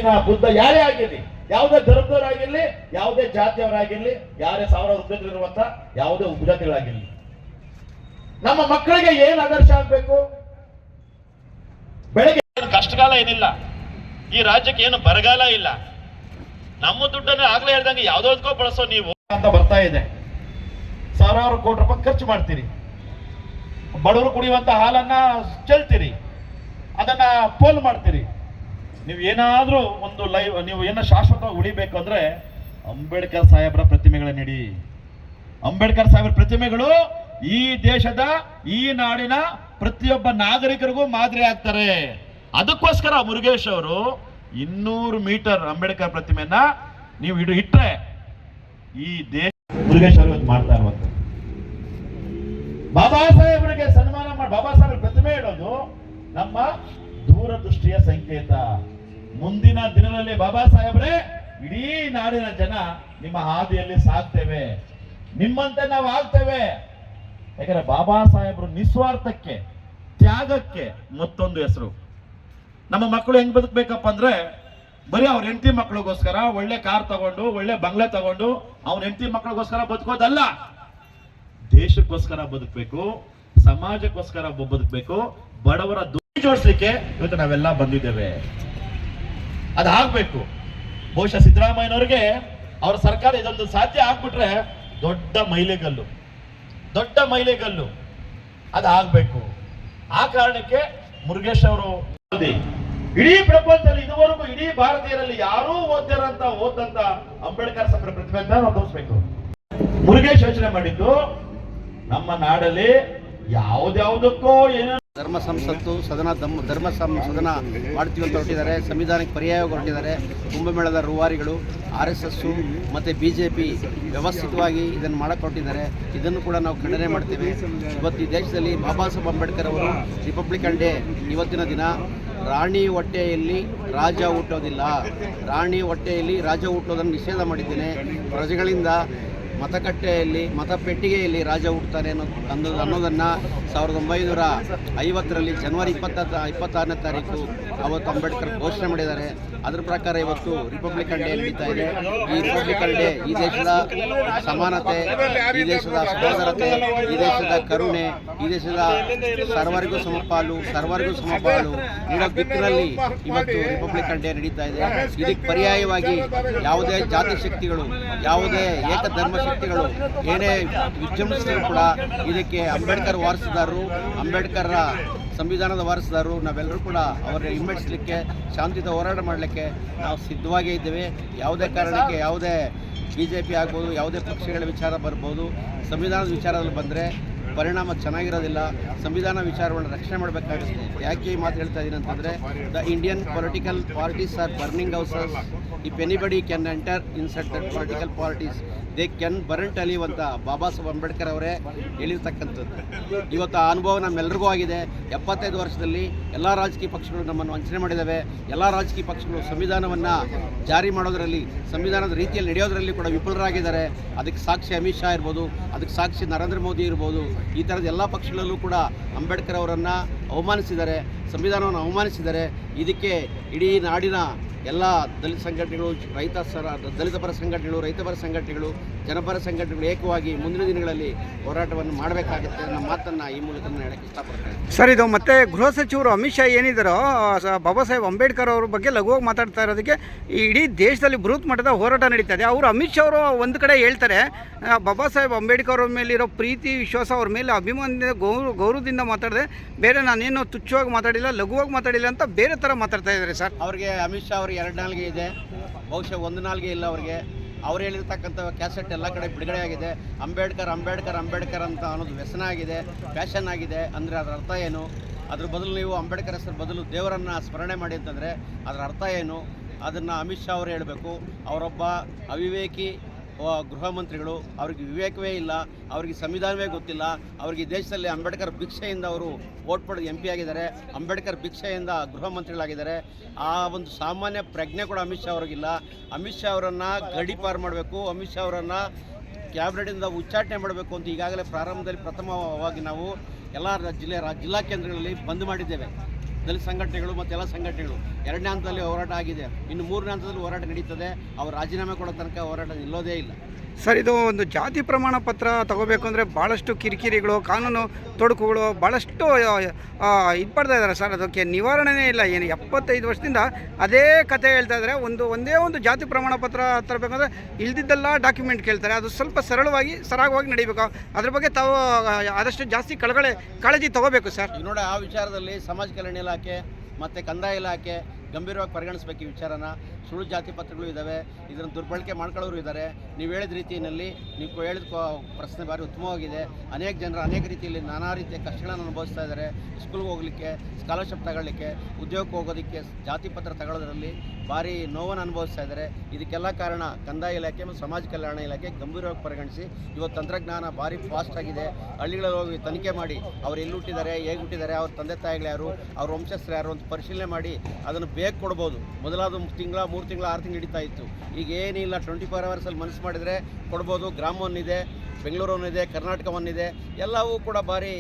ಕೃಷ್ಣ ಬುದ್ಧ ಯಾರೇ ಆಗಿರಲಿ, ಯಾವುದೇ ಧರ್ಮದವರಾಗಿರ್ಲಿ, ಯಾವುದೇ ಜಾತಿಯವರಾಗಿರ್ಲಿ, ಯಾರೇ ಸಾವಿರಾರು ಉದ್ಯೋಗಗಳಿರುವಂತ ಯಾವುದೇ ಉಪಜಾತಿಗಳಾಗಿರ್ಲಿ, ನಮ್ಮ ಮಕ್ಕಳಿಗೆ ಏನ್ ಆದರ್ಶ ಆಗ್ಬೇಕು? ಬೆಳಗ್ಗೆ ಕಷ್ಟಕಾಲ ಏನಿಲ್ಲ, ಈ ರಾಜ್ಯಕ್ಕೆ ಏನು ಬರಗಾಲ ಇಲ್ಲ, ನಮ್ಮ ದುಡ್ಡನ್ನು ಆಗ್ಲೇ ಹೇಳ್ದಂಗೆ ಯಾವ್ದೋ ಬಳಸೋ ನೀವು ಅಂತ ಬರ್ತಾ ಇದೆ. ಸಾವಿರಾರು ಕೋಟಿ ರೂಪಾಯಿ ಖರ್ಚು ಮಾಡ್ತೀರಿ, ಬಡವರು ಕುಡಿಯುವಂತ ಹಾಲನ್ನ ಚೆಲ್ತೀರಿ, ಅದನ್ನ ಪೋಲ್ ಮಾಡ್ತೀರಿ. ನೀವು ಏನಾದ್ರೂ ಒಂದು ನೀವು ಏನೋ ಶಾಶ್ವತವಾಗಿ ಉಳಿಬೇಕು ಅಂದ್ರೆ ಅಂಬೇಡ್ಕರ್ ಸಾಹೇಬರ ಪ್ರತಿಮೆಗಳನ್ನ ಇಡಿ. ಅಂಬೇಡ್ಕರ್ ಸಾಹೇಬರ ಪ್ರತಿಮೆಗಳು ಈ ದೇಶದ, ಈ ನಾಡಿನ ಪ್ರತಿಯೊಬ್ಬ ನಾಗರಿಕರಿಗೂ ಮಾದರಿ ಆಗ್ತಾರೆ. ಅದಕ್ಕೋಸ್ಕರ ಮುರುಗೇಶ್ ಅವರು 200 ಮೀಟರ್ ಅಂಬೇಡ್ಕರ್ ಪ್ರತಿಮೆಯನ್ನ ನೀವು ಇಟ್ರೆ ಈ ದೇಶ ಮುರುಗೇಶ್ ಅವರು ಮಾಡ್ತಾ ಇರುವಂತ ಬಾಬಾ ಸಾಹೇಬರಿಗೆ ಸನ್ಮಾನ ಮಾಡಿ ಬಾಬಾ ಸಾಹೇಬರ ಪ್ರತಿಮೆ ಇಡೋದು ನಮ್ಮ ದೂರದೃಷ್ಟಿಯ ಸಂಕೇತ. ಮುಂದಿನ ದಿನದಲ್ಲಿ ಬಾಬಾ ಸಾಹೇಬ್ರೆ ಇಡೀ ನಾಡಿನ ಜನ ನಿಮ್ಮ ಹಾದಿಯಲ್ಲಿ ಸಾಗ್ತೇವೆ, ನಿಮ್ಮಂತೆ ನಾವು ಆಗ್ತೇವೆ. ಯಾಕಂದ್ರೆ ಬಾಬಾ ಸಾಹೇಬರು ನಿಸ್ವಾರ್ಥಕ್ಕೆ, ತ್ಯಾಗಕ್ಕೆ ಮತ್ತೊಂದು ಹೆಸರು. ನಮ್ಮ ಮಕ್ಕಳು ಹೆಂಗ್ ಬದುಕಬೇಕಪ್ಪ ಅಂದ್ರೆ ಬರೀ ಅವ್ರ ಹೆಂಡತಿ ಮಕ್ಕಳಿಗೋಸ್ಕರ ಒಳ್ಳೆ ಕಾರ್ ತಗೊಂಡು, ಒಳ್ಳೆ ಬಂಗ್ಲೆ ತಗೊಂಡು ಅವ್ನ ಹೆಂಡತಿ ಮಕ್ಕಳಿಗೋಸ್ಕರ ಬದುಕೋದಲ್ಲ, ದೇಶಕ್ಕೋಸ್ಕರ ಬದುಕಬೇಕು, ಸಮಾಜಕ್ಕೋಸ್ಕರ ಬದುಕಬೇಕು, ಬಡವರ ದುಡ್ಡು ಜೋಡಿಸ್ಲಿಕ್ಕೆ ಇವತ್ತು ನಾವೆಲ್ಲ ಬಂದಿದ್ದೇವೆ. ಅದಾಗಬೇಕು. ಬಹುಶಃ ಸಿದ್ದರಾಮಯ್ಯನವ್ರಿಗೆ ಅವರ ಸರ್ಕಾರ ಇದೊಂದು ಸಾಧ್ಯ ಆಗ್ಬಿಟ್ರೆ ದೊಡ್ಡ ಮೈಲಿಗಲ್ಲು ಅದಾಗಬೇಕು. ಆ ಕಾರಣಕ್ಕೆ ಮುರುಗೇಶ್ ಅವರು ಇಡೀ ಪ್ರಪಂಚದಲ್ಲಿ ಇದುವರೆಗೂ ಇಡೀ ಭಾರತೀಯರಲ್ಲಿ ಯಾರೂ ಓದಂತ ಅಂಬೇಡ್ಕರ್ ಸಾಹೇಬರ ಪ್ರತಿಭೆ ಅಂತ ನಾವು ತೋರಿಸ್ಬೇಕು. ಮುರುಗೇಶ್ ಯೋಚನೆ ಮಾಡಿದ್ದು ನಮ್ಮ ನಾಡಲ್ಲಿ ಯಾವುದ್ಯಾವುದಕ್ಕೋ ಏನೇನು ಧರ್ಮ ಸಂಸತ್ತು ಸದನ ಸದನ ಮಾಡ್ತೀವಿ ಅಂತ ಹೊರಟಿದ್ದಾರೆ. ಸಂವಿಧಾನಕ್ಕೆ ಪರ್ಯಾಯವಾಗಿ ಹೊರಟಿದ್ದಾರೆ. ಕುಂಭಮೇಳದ ರೂವಾರಿಗಳು, RSS ಮತ್ತು BJP ವ್ಯವಸ್ಥಿತವಾಗಿ ಇದನ್ನು ಮಾಡಕ್ಕೆ ಹೊರಟಿದ್ದಾರೆ. ಇದನ್ನು ಕೂಡ ನಾವು ಖಂಡನೆ ಮಾಡ್ತೇವೆ. ಇವತ್ತು ಈ ದೇಶದಲ್ಲಿ ಬಾಬಾ ಸಾಹೇಬ್ ಅಂಬೇಡ್ಕರ್ ಅವರು ರಿಪಬ್ಲಿಕನ್ ಡೇ ಇವತ್ತಿನ ದಿನ ರಾಣಿ ಹೊಟ್ಟೆಯಲ್ಲಿ ರಾಜ ಹುಟ್ಟೋದಿಲ್ಲ, ರಾಣಿ ಹೊಟ್ಟೆಯಲ್ಲಿ ರಾಜ ಹುಟ್ಟೋದನ್ನು ನಿಷೇಧ ಮಾಡಿದ್ದೇನೆ. ಪ್ರಜೆಗಳಿಂದ ಮತಗಟ್ಟೆಯಲ್ಲಿ, ಮತಪೆಟ್ಟಿಗೆಯಲ್ಲಿ ರಾಜ ಹುಟ್ಟುತ್ತಾನೆ ಅನ್ನೋದನ್ನು 1950ರಲ್ಲಿ ಜನವರಿ 26ನೇ ತಾರೀಕು ಅವತ್ತು ಅಂಬೇಡ್ಕರ್ ಘೋಷಣೆ ಮಾಡಿದ್ದಾರೆ. ಅದರ ಪ್ರಕಾರ ಇವತ್ತು ರಿಪಬ್ಲಿಕನ್ ಡೇ ನಡೀತಾ ಇದೆ. ಈ ರಿಪಬ್ಲಿಕನ್ ಡೇ ಈ ದೇಶದ ಸಮಾನತೆ, ಈ ದೇಶದ ಸಹೋದರತೆ, ಈ ದೇಶದ ಕರುಣೆ, ಈ ದೇಶದ ಸರ್ವರಿಗೂ ಸಮಪಾಲು ನೀಡೋ ದಿಕ್ಕಿನಲ್ಲಿ ಇವತ್ತು ರಿಪಬ್ಲಿಕನ್ ಡೇ ನಡೀತಾ ಇದೆ. ಇದಕ್ಕೆ ಪರ್ಯಾಯವಾಗಿ ಯಾವುದೇ ಜಾತಿ ಶಕ್ತಿಗಳು, ಯಾವುದೇ ಏಕಧರ್ಮ ಶಕ್ತಿಗಳು ಏನೇ ವಿಜೃಂಭಿಸಿದ್ರು ಕೂಡ ಇದಕ್ಕೆ ಅಂಬೇಡ್ಕರ್ ವಾರಸುದಾರರು, ಅಂಬೇಡ್ಕರ್ ಸಂವಿಧಾನದ ವಾರಸುದಾರರು ನಾವೆಲ್ಲರೂ ಕೂಡ ಅವರಿಗೆ ಹಿಮ್ಮೆಟ್ಟಿಸಲಿಕ್ಕೆ, ಶಾಂತಿಯುತ ಹೋರಾಟ ಮಾಡಲಿಕ್ಕೆ ನಾವು ಸಿದ್ಧವಾಗೇ ಇದ್ದೇವೆ. ಯಾವುದೇ ಕಾರಣಕ್ಕೆ ಯಾವುದೇ BJP ಆಗ್ಬೋದು, ಯಾವುದೇ ಪಕ್ಷಗಳ ವಿಚಾರ ಬರ್ಬೋದು, ಸಂವಿಧಾನದ ವಿಚಾರದಲ್ಲಿ ಬಂದರೆ ಪರಿಣಾಮ ಚೆನ್ನಾಗಿರೋದಿಲ್ಲ. ಸಂವಿಧಾನ ವಿಚಾರವನ್ನು ರಕ್ಷಣೆ ಮಾಡಬೇಕಾಗುತ್ತೆ. ಯಾಕೆ ಈ ಮಾತು ಹೇಳ್ತಾ ಇದ್ದೀನಿ ಅಂತಂದರೆ, the Indian political parties are burning houses. If anybody can enter in certain political parties they can burn alive ಅಂತ ಬಾಬಾ ಸಾಹೇಬ್ ಅಂಬೇಡ್ಕರ್ ಅವರೇ ಹೇಳಿರ್ತಕ್ಕಂಥದ್ದು. ಇವತ್ತು ಆ ಅನುಭವ ನಮ್ಮೆಲ್ಲರಿಗೂ ಆಗಿದೆ. 75 ವರ್ಷದಲ್ಲಿ ಎಲ್ಲ ರಾಜಕೀಯ ಪಕ್ಷಗಳು ನಮ್ಮನ್ನು ವಂಚನೆ ಮಾಡಿದ್ದಾವೆ. ಎಲ್ಲ ರಾಜಕೀಯ ಪಕ್ಷಗಳು ಸಂವಿಧಾನವನ್ನು ಜಾರಿ ಮಾಡೋದರಲ್ಲಿ, ಸಂವಿಧಾನದ ರೀತಿಯಲ್ಲಿ ನಡೆಯೋದರಲ್ಲಿ ಕೂಡ ವಿಫಲರಾಗಿದ್ದಾರೆ. ಅದಕ್ಕೆ ಸಾಕ್ಷಿ ಅಮಿತ್ ಶಾ ಇರ್ಬೋದು, ಅದಕ್ಕೆ ಸಾಕ್ಷಿ ನರೇಂದ್ರ ಮೋದಿ ಇರ್ಬೋದು. ಈ ಥರದ ಎಲ್ಲ ಪಕ್ಷಗಳಲ್ಲೂ ಕೂಡ ಅಂಬೇಡ್ಕರ್ ಅವರನ್ನು ಅವಮಾನಿಸಿದ್ದಾರೆ, ಸಂವಿಧಾನವನ್ನು ಅವಮಾನಿಸಿದ್ದಾರೆ. ಇದಕ್ಕೆ ಇಡೀ ನಾಡಿನ ಎಲ್ಲ ದಲಿತ ಸಂಘಟನೆಗಳು, ದಲಿತ ಪರ ಸಂಘಟನೆಗಳು, ರೈತಪರ ಸಂಘಟನೆಗಳು, ಜನಪರ ಸಂಘಟನೆಗಳು ಏಕವಾಗಿ ಮುಂದಿನ ದಿನಗಳಲ್ಲಿ ಹೋರಾಟವನ್ನು ಮಾಡಬೇಕಾಗುತ್ತೆ ಅನ್ನೋ ಮಾತನ್ನು ಈ ಮೂಲಕ ಹೇಳಕ್ಕೆ ಇಷ್ಟಪಡ್ತೇನೆ. ಸರ್, ಇದು ಮತ್ತೆ ಗೃಹ ಸಚಿವರು ಅಮಿತ್ ಶಾ ಏನಿದ್ದಾರೋ ಬಾಬಾ ಸಾಹೇಬ್ ಅಂಬೇಡ್ಕರ್ ಅವ್ರ ಬಗ್ಗೆ ಲಘುವಾಗಿ ಮಾತಾಡ್ತಾ ಇರೋದಕ್ಕೆ ಈ ಇಡೀ ದೇಶದಲ್ಲಿ ಬೃಹತ್ ಮಟ್ಟದ ಹೋರಾಟ ನಡೀತಾ ಇದೆ. ಅವರು ಅಮಿತ್ ಶಾ ಅವರು ಒಂದು ಕಡೆ ಹೇಳ್ತಾರೆ ಬಾಬಾ ಸಾಹೇಬ್ ಅಂಬೇಡ್ಕರ್ ಅವ್ರ ಮೇಲಿರೋ ಪ್ರೀತಿ, ವಿಶ್ವಾಸ, ಅವ್ರ ಮೇಲೆ ಅಭಿಮಾನದಿಂದ ಗೌರವದಿಂದ ಮಾತಾಡಿದೆ, ಬೇರೆ ನಾನೇನು ತುಚ್ಛವಾಗಿ ಮಾತಾಡಿಲ್ಲ, ಲಘುವಾಗಿ ಮಾತಾಡಿಲ್ಲ ಅಂತ ಬೇರೆ ಥರ ಮಾತಾಡ್ತಾ ಇದ್ದಾರೆ. ಸರ್, ಅವ್ರಿಗೆ ಅಮಿತ್ ಶಾ ಅವ್ರಿಗೆ 2 ನಾಲ್ಗೆ ಇದೆ, ಬಹುಶಃ 1 ನಾಲ್ಗೆ ಇಲ್ಲ ಅವ್ರಿಗೆ. ಅವ್ರು ಹೇಳಿರ್ತಕ್ಕಂಥ ಕ್ಯಾಸೆಟ್ ಎಲ್ಲ ಕಡೆ ಬಿಡುಗಡೆ ಆಗಿದೆ. ಅಂಬೇಡ್ಕರ್ ಅಂಬೇಡ್ಕರ್ ಅಂಬೇಡ್ಕರ್ ಅಂತ ಅನ್ನೋದು ವ್ಯಸನ ಆಗಿದೆ, ಫ್ಯಾಷನ್ ಆಗಿದೆ. ಅಂದರೆ ಅದರ ಅರ್ಥ ಏನು? ಅದ್ರ ಬದಲು ನೀವು ಅಂಬೇಡ್ಕರ್ ಹೆಸರು ಬದಲು ದೇವರನ್ನು ಸ್ಮರಣೆ ಮಾಡಿ ಅಂತಂದರೆ ಅದರ ಅರ್ಥ ಏನು? ಅದನ್ನು ಅಮಿತ್ ಶಾ ಅವರು ಹೇಳಬೇಕು. ಅವರೊಬ್ಬ ಅವಿವೇಕಿ ಗೃಹ ಮಂತ್ರಿಗಳು, ಅವ್ರಿಗೆ ವಿವೇಕವೇ ಇಲ್ಲ, ಅವ್ರಿಗೆ ಸಂವಿಧಾನವೇ ಗೊತ್ತಿಲ್ಲ. ಅವ್ರಿಗೆ ದೇಶದಲ್ಲಿ ಅಂಬೇಡ್ಕರ್ ಭಿಕ್ಷೆಯಿಂದ ಅವರು ವೋಟ್ ಪಡೆದು MP ಆಗಿದ್ದಾರೆ, ಅಂಬೇಡ್ಕರ್ ಭಿಕ್ಷೆಯಿಂದ ಗೃಹ ಮಂತ್ರಿಗಳಾಗಿದ್ದಾರೆ. ಆ ಒಂದು ಸಾಮಾನ್ಯ ಪ್ರಜ್ಞೆ ಕೂಡ ಅಮಿತ್ ಶಾ ಅವ್ರಿಗಿಲ್ಲ. ಅಮಿತ್ ಶಾ ಅವರನ್ನು ಗಡೀಪಾರು ಮಾಡಬೇಕು, ಅಮಿತ್ ಶಾ ಅವರನ್ನು ಕ್ಯಾಬಿನೆಟಿಂದ ಉಚ್ಚಾಟನೆ ಮಾಡಬೇಕು ಅಂತ ಈಗಾಗಲೇ ಪ್ರಾರಂಭದಲ್ಲಿ ಪ್ರಥಮವಾಗಿ ನಾವು ಎಲ್ಲ ಜಿಲ್ಲಾ ಕೇಂದ್ರಗಳಲ್ಲಿ ಬಂದ್ ಮಾಡಿದ್ದೇವೆ. ದಲಿತ ಸಂಘಟನೆಗಳು ಮತ್ತು ಎಲ್ಲ ಸಂಘಟನೆಗಳು 2ನೇ ಹಂತದಲ್ಲಿ ಹೋರಾಟ ಆಗಿದೆ. ಇನ್ನು 3ನೇ ಹಂತದಲ್ಲಿ ಹೋರಾಟ ನಡೀತದೆ. ಅವರು ರಾಜೀನಾಮೆ ಕೊಡೋ ತನಕ ಹೋರಾಟ ನಿಲ್ಲೋದೇ ಇಲ್ಲ. ಸರ್, ಇದು ಒಂದು ಜಾತಿ ಪ್ರಮಾಣ ಪತ್ರ ತಗೋಬೇಕು ಅಂದರೆ ಭಾಳಷ್ಟು ಕಿರಿಕಿರಿಗಳು, ಕಾನೂನು ತೊಡಕುಗಳು ಭಾಳಷ್ಟು ಇದು ಪಡ್ತಾ ಇದ್ದಾರೆ ಸರ್. ಅದಕ್ಕೆ ನಿವಾರಣೆನೇ ಇಲ್ಲ. ಏನು 75 ವರ್ಷದಿಂದ ಅದೇ ಕತೆ ಹೇಳ್ತಾ ಇದ್ದಾರೆ. ಒಂದೇ ಒಂದು ಜಾತಿ ಪ್ರಮಾಣ ಪತ್ರ ತರಬೇಕಂದ್ರೆ ಇಲ್ದಿದ್ದೆಲ್ಲ ಡಾಕ್ಯುಮೆಂಟ್ ಕೇಳ್ತಾರೆ. ಅದು ಸ್ವಲ್ಪ ಸರಾಗವಾಗಿ ನಡೀಬೇಕು. ಅದ್ರ ಬಗ್ಗೆ ತಾವು ಆದಷ್ಟು ಜಾಸ್ತಿ ಕಾಳಜಿ ತಗೋಬೇಕು ಸರ್. ಈಗ ನೋಡಿ, ಆ ವಿಚಾರದಲ್ಲಿ ಸಮಾಜ ಕಲ್ಯಾಣ ಇಲಾಖೆ ಮತ್ತು ಕಂದಾಯ ಇಲಾಖೆ ಗಂಭೀರವಾಗಿ ಪರಿಗಣಿಸಬೇಕು ಈ ವಿಚಾರನ. ಸುಳ್ಳು ಜಾತಿ ಪತ್ರಗಳು ಇದ್ದಾವೆ, ಇದನ್ನು ದುರ್ಬಳಕೆ ಮಾಡ್ಕೊಳ್ಳೋರು ಇದ್ದಾರೆ. ನೀವು ಹೇಳಿದ ರೀತಿಯಲ್ಲಿ ನೀವು ಹೇಳಿದ ಪ್ರಶ್ನೆ ಭಾರಿ ಉತ್ತಮವಾಗಿದೆ. ಅನೇಕ ಜನರು ಅನೇಕ ರೀತಿಯಲ್ಲಿ ನಾನಾ ರೀತಿಯ ಕಷ್ಟಗಳನ್ನು ಅನುಭವಿಸ್ತಾ ಇದ್ದಾರೆ. ಸ್ಕೂಲ್ಗೆ ಹೋಗಲಿಕ್ಕೆ, ಸ್ಕಾಲರ್ಶಿಪ್ ತಗೊಳ್ಳಿಕ್ಕೆ, ಉದ್ಯೋಗಕ್ಕೆ ಹೋಗೋದಕ್ಕೆ ಜಾತಿ ಪತ್ರ ತಗೊಳ್ಳೋದ್ರಲ್ಲಿ ಭಾರಿ ನೋವನ್ನು ಅನುಭವಿಸ್ತಾ ಇದ್ದಾರೆ. ಇದಕ್ಕೆಲ್ಲ ಕಾರಣ ಕಂದಾಯ ಇಲಾಖೆ ಮತ್ತು ಸಮಾಜ ಕಲ್ಯಾಣ ಇಲಾಖೆ ಗಂಭೀರವಾಗಿ ಪರಿಗಣಿಸಿ ಇವತ್ತು ತಂತ್ರಜ್ಞಾನ ಭಾರಿ ಫಾಸ್ಟ್ ಆಗಿದೆ. ಹಳ್ಳಿಗಳಲ್ಲಿ ಹೋಗಿ ತನಿಖೆ ಮಾಡಿ ಅವ್ರು ಎಲ್ಲಿ ಹುಟ್ಟಿದ್ದಾರೆ, ಹೇಗೆ ಹುಟ್ಟಿದ್ದಾರೆ, ಅವ್ರ ತಂದೆ ತಾಯಿಗಳು ಯಾರು, ಅವ್ರ ವಂಶಸ್ಥರು ಯಾರು ಅಂತ ಪರಿಶೀಲನೆ ಮಾಡಿ ಅದನ್ನು ಬೇಗ ಕೊಡ್ಬೋದು. ಮೊದಲಾದ 3 ತಿಂಗಳು 6 ತಿಂಗಳು ನಡೀತಾ ಇತ್ತು. ಈಗ ಏನಿಲ್ಲ, 24 ಅವರ್ಸಲ್ಲಿ ಮನಸ್ಸು ಮಾಡಿದರೆ ಕೊಡ್ಬೋದು. ಗ್ರಾಮ ಒನ್ ಇದೆ, ಬೆಂಗಳೂರು ಒನ್ ಇದೆ, ಕರ್ನಾಟಕ ಒನ್ ಇದೆ. ಎಲ್ಲವೂ ಕೂಡ ಭಾರಿ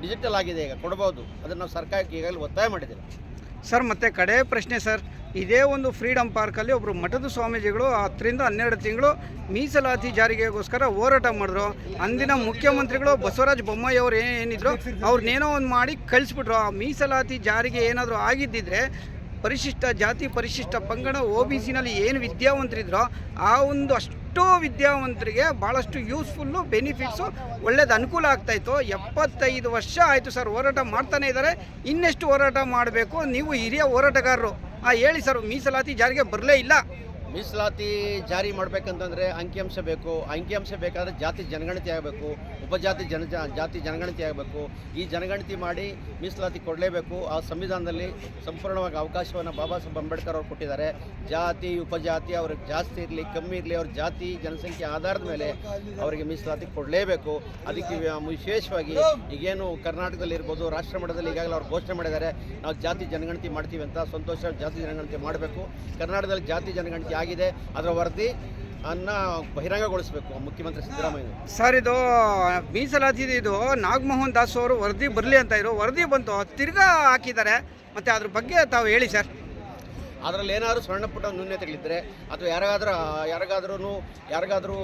ಡಿಜಿಟಲ್ ಆಗಿದೆ. ಈಗ ಕೊಡ್ಬೋದು. ಅದನ್ನು ನಾವು ಸರ್ಕಾರಕ್ಕೆ ಈಗಾಗಲೇ ಒತ್ತಾಯ ಮಾಡಿದ್ದೇವೆ ಸರ್. ಮತ್ತು ಕಡೆ ಪ್ರಶ್ನೆ ಸರ್, ಇದೇ ಒಂದು ಫ್ರೀಡಮ್ ಪಾರ್ಕಲ್ಲಿ ಒಬ್ಬರು ಮಠದ ಸ್ವಾಮೀಜಿಗಳು 10 ರಿಂದ 12 ತಿಂಗಳು ಮೀಸಲಾತಿ ಜಾರಿಗೆಗೋಸ್ಕರ ಹೋರಾಟ ಮಾಡಿದ್ರು. ಅಂದಿನ ಮುಖ್ಯಮಂತ್ರಿಗಳು ಬಸವರಾಜ ಬೊಮ್ಮಾಯಿ ಅವರು ಏನಿದ್ರು ಅವ್ರನ್ನೇನೋ ಒಂದು ಮಾಡಿ ಕಳಿಸ್ಬಿಟ್ರು. ಆ ಮೀಸಲಾತಿ ಜಾರಿಗೆ ಏನಾದರೂ ಆಗಿದ್ದಿದ್ರೆ ಪರಿಶಿಷ್ಟ ಜಾತಿ, ಪರಿಶಿಷ್ಟ ಪಂಗಡ, OBCನಲ್ಲಿ ಏನು ವಿದ್ಯಾವಂತರಿದ್ರೋ ಆ ಒಂದು ಅಷ್ಟೋ ವಿದ್ಯಾವಂತರಿಗೆ ಭಾಳಷ್ಟು ಯೂಸ್ಫುಲ್ಲು, ಬೆನಿಫಿಟ್ಸು, ಒಳ್ಳೇದು ಅನುಕೂಲ ಆಗ್ತಾಯಿತ್ತು. 75 ವರ್ಷ ಆಯಿತು ಸರ್, ಹೋರಾಟ ಮಾಡ್ತಾನೇ ಇದ್ದಾರೆ. ಇನ್ನೆಷ್ಟು ಹೋರಾಟ ಮಾಡಬೇಕು? ನೀವು ಹಿರಿಯ ಹೋರಾಟಗಾರರು, ಹೇಳಿ ಸರ್. ಮೀಸಲಾತಿ ಜಾರಿಗೆ ಬರಲೇ ಇಲ್ಲ. ಮೀಸಲಾತಿ ಜಾರಿ ಮಾಡಬೇಕಂತಂದರೆ ಅಂಕಿಅಂಶ ಬೇಕು. ಅಂಕಿಅಂಶ ಬೇಕಾದರೆ ಜಾತಿ ಜನಗಣತಿ ಆಗಬೇಕು, ಉಪಜಾತಿ ಜಾತಿ ಜನಗಣತಿ ಆಗಬೇಕು. ಈ ಜನಗಣತಿ ಮಾಡಿ ಮೀಸಲಾತಿ ಕೊಡಲೇಬೇಕು. ಆ ಸಂವಿಧಾನದಲ್ಲಿ ಸಂಪೂರ್ಣವಾಗಿ ಅವಕಾಶವನ್ನು ಬಾಬಾ ಸಾಹೇಬ್ ಅಂಬೇಡ್ಕರ್ ಅವರು ಕೊಟ್ಟಿದ್ದಾರೆ. ಜಾತಿ ಉಪಜಾತಿ ಅವ್ರಿಗೆ ಜಾಸ್ತಿ ಇರಲಿ ಕಮ್ಮಿ ಇರಲಿ, ಅವ್ರ ಜಾತಿ ಜನಸಂಖ್ಯೆ ಆಧಾರದ ಮೇಲೆ ಅವರಿಗೆ ಮೀಸಲಾತಿ ಕೊಡಲೇಬೇಕು. ಅದಕ್ಕೆ ವಿಶೇಷವಾಗಿ ಈಗೇನು ಕರ್ನಾಟಕದಲ್ಲಿ ಇರ್ಬೋದು, ರಾಷ್ಟ್ರ ಮಟ್ಟದಲ್ಲಿ ಈಗಾಗಲೇ ಅವ್ರು ಘೋಷಣೆ ಮಾಡಿದ್ದಾರೆ, ನಾವು ಜಾತಿ ಜನಗಣತಿ ಮಾಡ್ತೀವಿ ಅಂತ. ಸಂತೋಷ, ಜಾತಿ ಜನಗಣತಿ ಮಾಡಬೇಕು. ಕರ್ನಾಟಕದಲ್ಲಿ ಜಾತಿ ಜನಗಣತಿ ಆಗಿದೆ, ಅದರ ವರದಿ ಬಹಿರಂಗಗೊಳಿಸಬೇಕು ಮುಖ್ಯಮಂತ್ರಿ ಸಿದ್ದರಾಮಯ್ಯ ಸರ್. ಇದು ಮೀಸಲಾತಿ ಇದು ನಾಗಮೋಹನ್ ದಾಸ್ ಅವರು ವರದಿ ಬರಲಿ ಅಂತ ಇರೋ ವರದಿ ಬಂತು, ತಿರ್ಗಾ ಹಾಕಿದ್ದಾರೆ. ಮತ್ತು ಅದ್ರ ಬಗ್ಗೆ ತಾವು ಹೇಳಿ ಸರ್. ಅದರಲ್ಲಿ ಏನಾದರೂ ಸಣ್ಣ ಪುಟ್ಟ ನ್ಯೂನ್ಯತೆಗಳಿದ್ದರೆ ಅಥವಾ ಯಾರಿಗಾದರೂ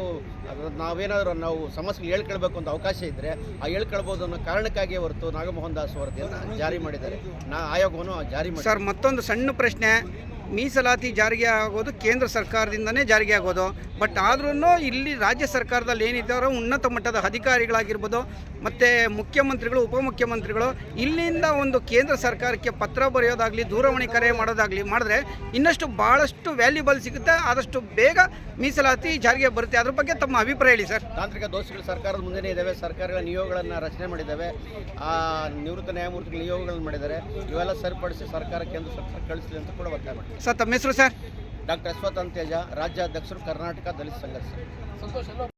ನಾವೇನಾದರೂ ನಾವು ಸಮಸ್ಯೆ ಹೇಳ್ಕೊಳ್ಬೇಕು ಅಂತ ಅವಕಾಶ ಇದ್ದರೆ ಹೇಳ್ಕೊಳ್ಬೋದು ಅನ್ನೋ ಕಾರಣಕ್ಕಾಗಿಯೇ ಹೊರತು ನಾಗಮೋಹನ್ ದಾಸ್ ವರದಿಯನ್ನು ಜಾರಿ ಮಾಡಿದ್ದಾರೆ. ಆಯೋಗವನ್ನು ಜಾರಿ ಮಾಡಿ ಸರ್. ಮತ್ತೊಂದು ಸಣ್ಣ ಪ್ರಶ್ನೆ, ಮೀಸಲಾತಿ ಜಾರಿಗೆ ಆಗೋದು ಕೇಂದ್ರ ಸರ್ಕಾರದಿಂದನೇ ಜಾರಿಗೆ ಆಗೋದು. ಬಟ್ ಆದ್ರೂ ಇಲ್ಲಿ ರಾಜ್ಯ ಸರ್ಕಾರದಲ್ಲಿ ಏನಿದ್ದಾರೋ ಉನ್ನತ ಮಟ್ಟದ ಅಧಿಕಾರಿಗಳಾಗಿರ್ಬೋದು ಮತ್ತು ಮುಖ್ಯಮಂತ್ರಿಗಳು, ಉಪಮುಖ್ಯಮಂತ್ರಿಗಳು ಇಲ್ಲಿಂದ ಒಂದು ಕೇಂದ್ರ ಸರ್ಕಾರಕ್ಕೆ ಪತ್ರ ಬರೆಯೋದಾಗಲಿ, ದೂರವಾಣಿ ಕರೆ ಮಾಡೋದಾಗಲಿ ಮಾಡಿದ್ರೆ ಇನ್ನಷ್ಟು ಭಾಳಷ್ಟು ವ್ಯಾಲ್ಯೂಬಲ್ ಸಿಗುತ್ತೆ. ಆದಷ್ಟು ಬೇಗ ಮೀಸಲಾತಿ ಜಾರಿಗೆ ಬರುತ್ತೆ. ಅದ್ರ ಬಗ್ಗೆ ತಮ್ಮ ಅಭಿಪ್ರಾಯ ಹೇಳಿ ಸರ್. ತಾಂತ್ರಿಕ ದೋಷಗಳು ಸರ್ಕಾರದ ಮುಂದೆನೇ ಇದ್ದಾವೆ. ಸರ್ಕಾರಗಳ ನಿಯೋಗಗಳನ್ನು ರಚನೆ ಮಾಡಿದ್ದಾವೆ. ಆ ನಿವೃತ್ತ ನ್ಯಾಯಮೂರ್ತಿಗಳ ನಿಯೋಗಗಳನ್ನು ಮಾಡಿದ್ದಾರೆ. ಇವೆಲ್ಲ ಸರಿಪಡಿಸಿ ಸರ್ಕಾರ ಕೇಂದ್ರ ಸರ್ಕಾರ ಕಳಿಸಲಿ ಅಂತ ಕೂಡ ಒತ್ತಾಯ ಮಾಡಿ ಸರ್. ತಮ್ಮ ಹೆಸರು ಸರ್? ಡಾಕ್ಟರ್ ಅಶ್ವಥ್ ಅಂತೇಜ, ರಾಜ್ಯಾಧ್ಯಕ್ಷರು, ಕರ್ನಾಟಕ ದಲಿತ ಸಂಘರ್ಷ.